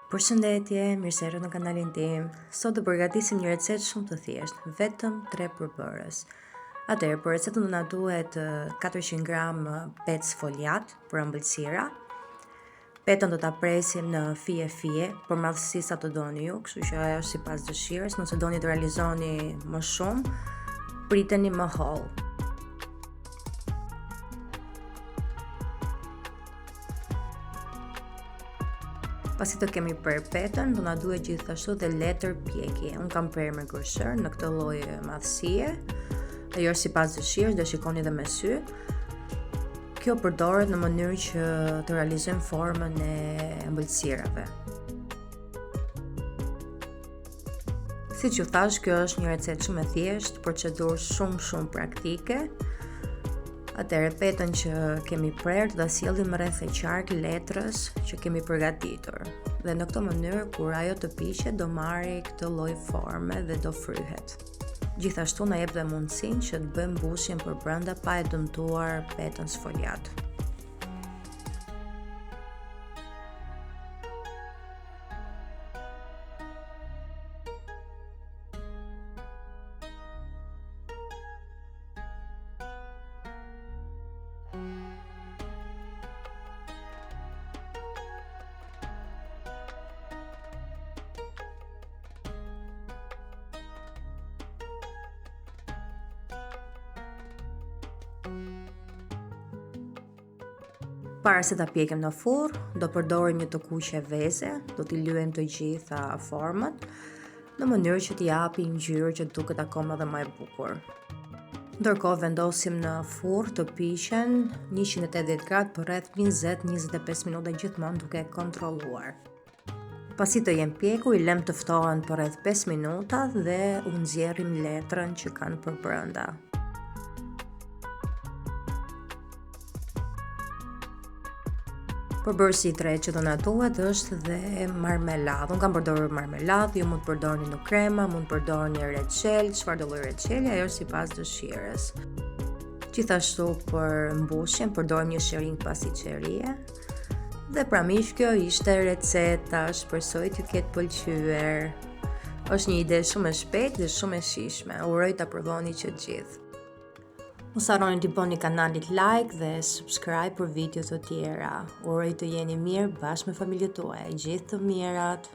Përshëndetje, mirë se erdhët në kanalin tim. Sot do përgatisim një recetë shumë të thjeshtë, vetëm 3 përbërës. Atëherë, për recetën do na duhet 400 gram pec foliat për ëmbëlsira. Petën do ta presim në fije, për madhësi sa të doni ju, kështu që ajo është sipas dëshirës. Nëse doni të realizoni më shumë, priteni më hollë. Pasi të kemi prerë petën, do na duhet gjithashtu dhe letër pjekje. Unë kam prerë me gërshër në këtë lloj madhësie. Ajo është sipas dëshirës, do shikoni edhe me sy. Kjo përdoret në mënyrë që të realizojmë formën e ëmbëlsirave. Siç ju thash, kjo është një recetë shumë e thjeshtë, procedurë shumë praktike. Atëherë petën që kemi prerë do ta sjellim rreth e qark letrës që kemi përgatitur. Dhe në këtë mënyrë kur ajo të piqet do marrë këtë lloj forme dhe do fryhet. Gjithashtu na jep dhe mundësinë që të bëjmë mbushjen përbrenda pa e dëmtuar petën sfoliat. Para se ta pjekim në furr, do përdorim një të kuqe veze, do t'i lyejmë të gjitha format në mënyrë që t'i japi ngjyrë që duket akoma edhe më e bukur. Ndërkohë vendosim në furr të piqen 180 gradë për rreth 20-25 minuta gjithmonë duke kontrolluar. Pasi të jenë pjekur, i lëm të ftohen për rreth 5 minuta dhe u nxjerrim letrën që kanë përbrenda. Përbërësi i tretë që do na duhet është dhe marmeladë. Unë kam përdorur marmeladë, ju mund të përdorni në krema, mund të përdorni reçel, çfarëdo lloj reçeli, ajo është sipas dëshirës. Gjithashtu për mbushjen përdorim një shërim pasicërie. Dhe pra miq, kjo ishte receta, shpresoj t'ju ketë pëlqyer. Është një ide shumë e shpejtë dhe shumë e shijshme. Uroj ta provoni që të gjithë. Mos harroni t'i bëni kanalit like dhe subscribe për video të tjera. Uroj të jeni mirë bashkë me familjen tuaj. Gjithë të mirat.